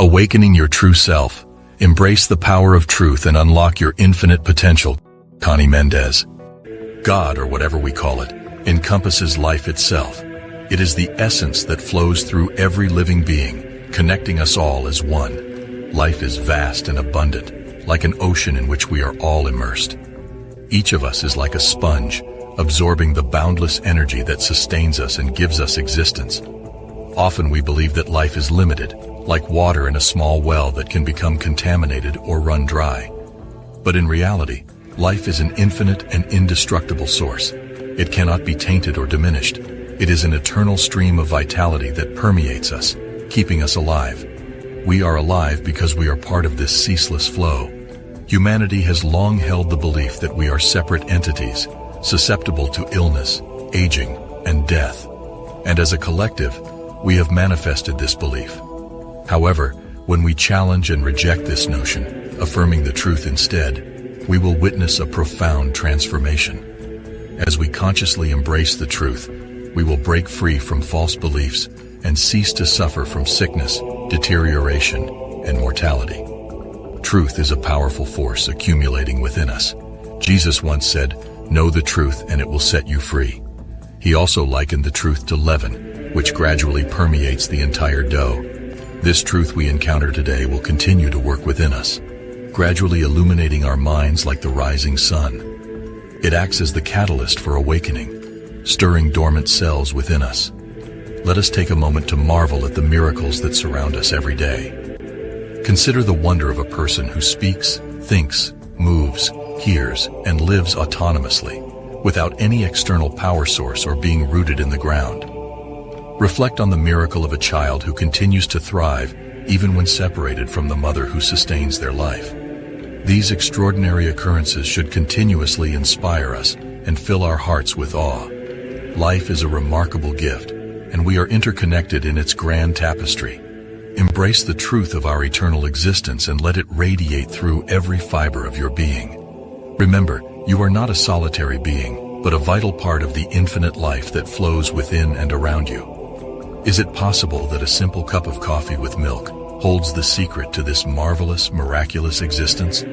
Awakening your true self. Embrace the power of truth and unlock your infinite potential. CONNY Mendez. God, or whatever we call it, encompasses life itself. It is the essence that flows through every living being, connecting us all as one. Life is vast and abundant, like an ocean in which we are all immersed. Each of us is like a sponge, absorbing the boundless energy that sustains us and gives us existence. Often we believe that life is limited, like water in a small well that can become contaminated or run dry. But in reality, life is an infinite and indestructible source. It cannot be tainted or diminished. It is an eternal stream of vitality that permeates us, keeping us alive. We are alive because we are part of this ceaseless flow. Humanity has long held the belief that we are separate entities, susceptible to illness, aging, and death. And as a collective, we have manifested this belief. However, when we challenge and reject this notion, affirming the truth instead, we will witness a profound transformation. As we consciously embrace the truth, we will break free from false beliefs and cease to suffer from sickness, deterioration, and mortality. Truth is a powerful force accumulating within us. Jesus once said, "Know the truth and it will set you free." He also likened the truth to leaven, which gradually permeates the entire dough. This truth we encounter today will continue to work within us, gradually illuminating our minds like the rising sun. It acts as the catalyst for awakening, stirring dormant cells within us. Let us take a moment to marvel at the miracles that surround us every day. Consider the wonder of a person who speaks, thinks, moves, hears, and lives autonomously, without any external power source or being rooted in the ground. Reflect on the miracle of a child who continues to thrive even when separated from the mother who sustains their life. These extraordinary occurrences should continuously inspire us and fill our hearts with awe. Life is a remarkable gift, and we are interconnected in its grand tapestry. Embrace the truth of our eternal existence and let it radiate through every fiber of your being. Remember, you are not a solitary being, but a vital part of the infinite life that flows within and around you. Is it possible that a simple cup of coffee with milk holds the secret to this marvelous, miraculous existence?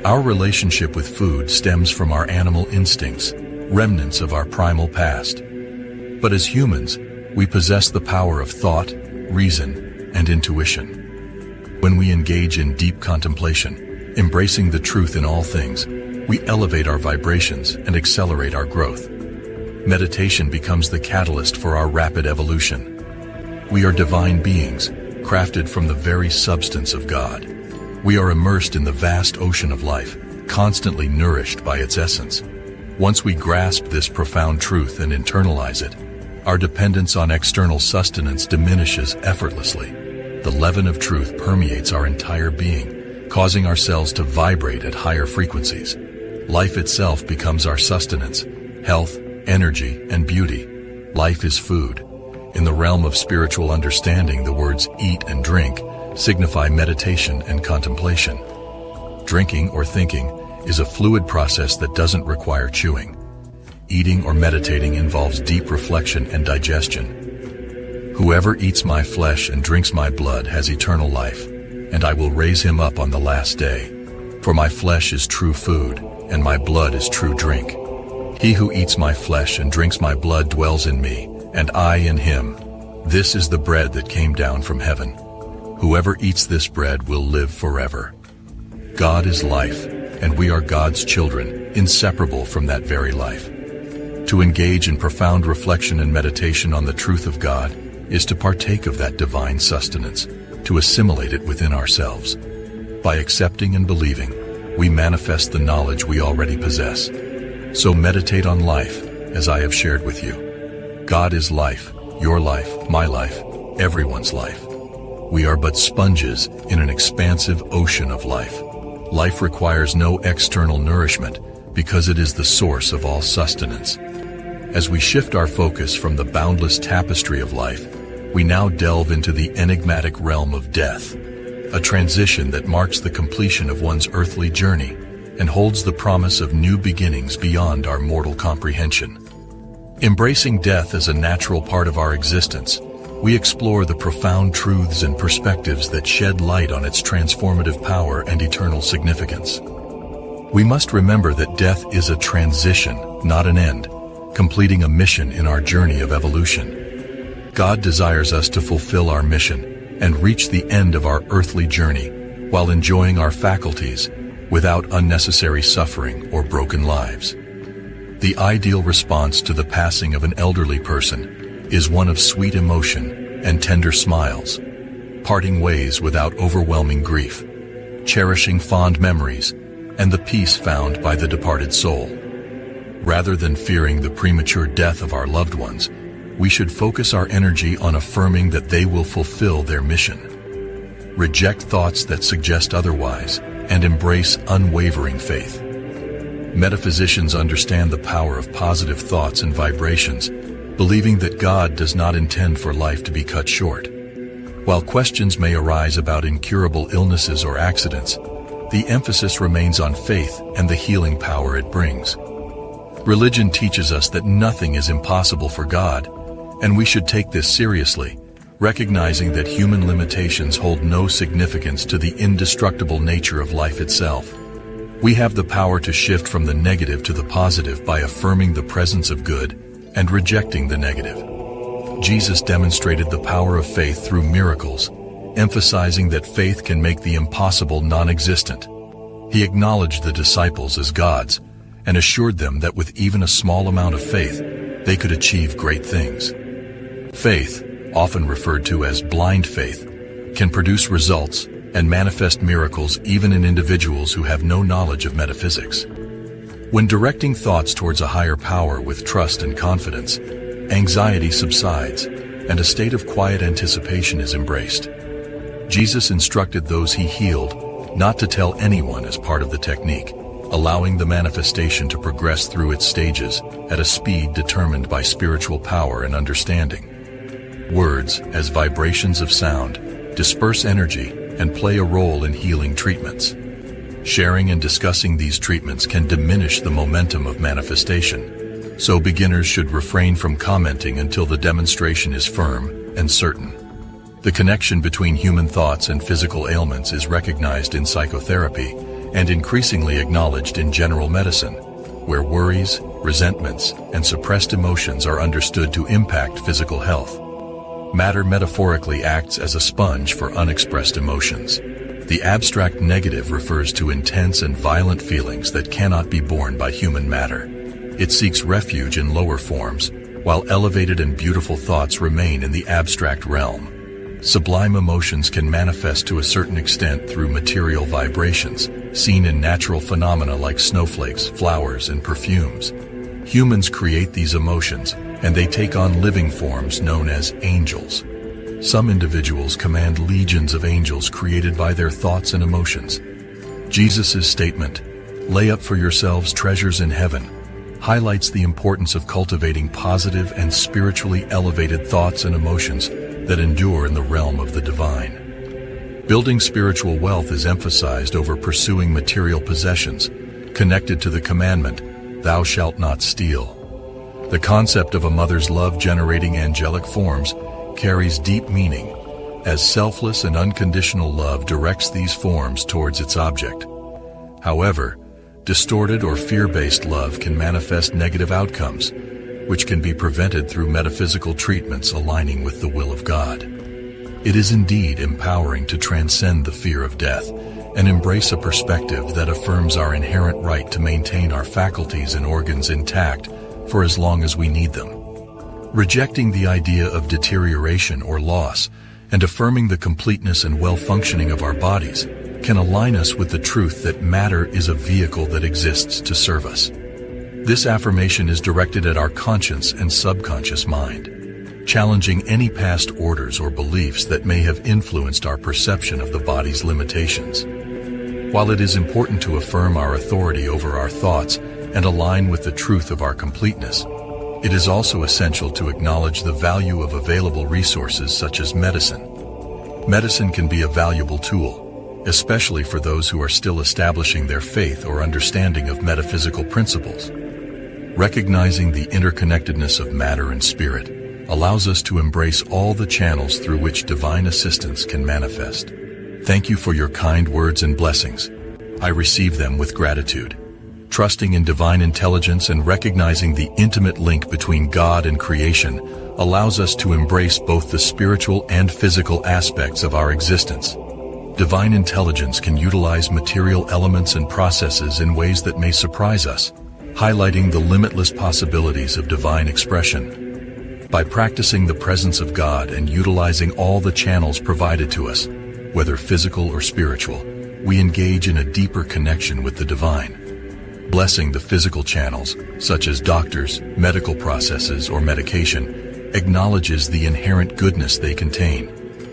Our relationship with food stems from our animal instincts, remnants of our primal past. But as humans, we possess the power of thought, reason, and intuition. When we engage in deep contemplation, embracing the truth in all things, we elevate our vibrations and accelerate our growth. Meditation becomes the catalyst for our rapid evolution. We are divine beings, crafted from the very substance of God. We are immersed in the vast ocean of life, constantly nourished by its essence. Once we grasp this profound truth and internalize it, our dependence on external sustenance diminishes effortlessly. The leaven of truth permeates our entire being, causing our cells to vibrate at higher frequencies. Life itself becomes our sustenance, health, energy, and beauty. Life is food. In the realm of spiritual understanding, the words eat and drink signify meditation and contemplation. Drinking or thinking is a fluid process that doesn't require chewing. Eating or meditating involves deep reflection and digestion. Whoever eats my flesh and drinks my blood has eternal life, and I will raise him up on the last day. For my flesh is true food, and my blood is true drink. He who eats my flesh and drinks my blood dwells in me, and I in him. This is the bread that came down from heaven. Whoever eats this bread will live forever. God is life, and we are God's children, inseparable from that very life. To engage in profound reflection and meditation on the truth of God is to partake of that divine sustenance, to assimilate it within ourselves. By accepting and believing, we manifest the knowledge we already possess. So meditate on life, as I have shared with you. God is life, your life, my life, everyone's life. We are but sponges in an expansive ocean of life. Life requires no external nourishment because it is the source of all sustenance. As we shift our focus from the boundless tapestry of life, we now delve into the enigmatic realm of death, a transition that marks the completion of one's earthly journey and holds the promise of new beginnings beyond our mortal comprehension. Embracing death as a natural part of our existence, we explore the profound truths and perspectives that shed light on its transformative power and eternal significance. We must remember that death is a transition, not an end, completing a mission in our journey of evolution. God desires us to fulfill our mission and reach the end of our earthly journey while enjoying our faculties without unnecessary suffering or broken lives. The ideal response to the passing of an elderly person is one of sweet emotion and tender smiles, parting ways without overwhelming grief, cherishing fond memories, and the peace found by the departed soul. Rather than fearing the premature death of our loved ones, we should focus our energy on affirming that they will fulfill their mission. Reject thoughts that suggest otherwise, and embrace unwavering faith. Metaphysicians understand the power of positive thoughts and vibrations, believing that God does not intend for life to be cut short. While questions may arise about incurable illnesses or accidents, the emphasis remains on faith and the healing power it brings. Religion teaches us that nothing is impossible for God, and we should take this seriously, recognizing that human limitations hold no significance to the indestructible nature of life itself. We have the power to shift from the negative to the positive by affirming the presence of good and rejecting the negative. Jesus demonstrated the power of faith through miracles, emphasizing that faith can make the impossible non-existent. He acknowledged the disciples as gods and assured them that with even a small amount of faith, they could achieve great things. Faith, often referred to as blind faith, can produce results and manifest miracles even in individuals who have no knowledge of metaphysics. When directing thoughts towards a higher power with trust and confidence, anxiety subsides, and a state of quiet anticipation is embraced. Jesus instructed those he healed not to tell anyone as part of the technique, allowing the manifestation to progress through its stages at a speed determined by spiritual power and understanding. Words, as vibrations of sound, disperse energy and play a role in healing treatments. Sharing and discussing these treatments can diminish the momentum of manifestation, so beginners should refrain from commenting until the demonstration is firm and certain. The connection between human thoughts and physical ailments is recognized in psychotherapy and increasingly acknowledged in general medicine, where worries, resentments, and suppressed emotions are understood to impact physical health. Matter metaphorically acts as a sponge for unexpressed emotions. The abstract negative refers to intense and violent feelings that cannot be borne by human matter. It seeks refuge in lower forms, while elevated and beautiful thoughts remain in the abstract realm. Sublime emotions can manifest to a certain extent through material vibrations, seen in natural phenomena like snowflakes, flowers, and perfumes. Humans create these emotions, and they take on living forms known as angels. Some individuals command legions of angels created by their thoughts and emotions. Jesus' statement, "Lay up for yourselves treasures in heaven," highlights the importance of cultivating positive and spiritually elevated thoughts and emotions that endure in the realm of the divine. Building spiritual wealth is emphasized over pursuing material possessions, connected to the commandment, "Thou shalt not steal." The concept of a mother's love generating angelic forms carries deep meaning, as selfless and unconditional love directs these forms towards its object. However, distorted or fear-based love can manifest negative outcomes, which can be prevented through metaphysical treatments aligning with the will of God. It is indeed empowering to transcend the fear of death and embrace a perspective that affirms our inherent right to maintain our faculties and organs intact for as long as we need them. Rejecting the idea of deterioration or loss and affirming the completeness and well-functioning of our bodies can align us with the truth that matter is a vehicle that exists to serve us. This affirmation is directed at our conscious and subconscious mind, challenging any past orders or beliefs that may have influenced our perception of the body's limitations. While it is important to affirm our authority over our thoughts and align with the truth of our completeness, it is also essential to acknowledge the value of available resources such as medicine. Medicine can be a valuable tool, especially for those who are still establishing their faith or understanding of metaphysical principles. Recognizing the interconnectedness of matter and spirit, allows us to embrace all the channels through which divine assistance can manifest. Thank you for your kind words and blessings. I receive them with gratitude. Trusting in divine intelligence and recognizing the intimate link between God and creation allows us to embrace both the spiritual and physical aspects of our existence. Divine intelligence can utilize material elements and processes in ways that may surprise us, highlighting the limitless possibilities of divine expression. By practicing the presence of God and utilizing all the channels provided to us, whether physical or spiritual, we engage in a deeper connection with the divine. Blessing the physical channels, such as doctors, medical processes, or medication, acknowledges the inherent goodness they contain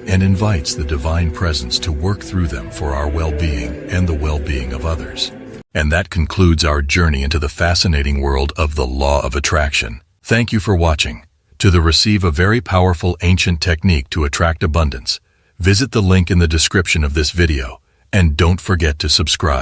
and invites the divine presence to work through them for our well-being and the well-being of others. And that concludes our journey into the fascinating world of the law of attraction. Thank you for watching. To receive a very powerful ancient technique to attract abundance, visit the link in the description of this video, and don't forget to subscribe.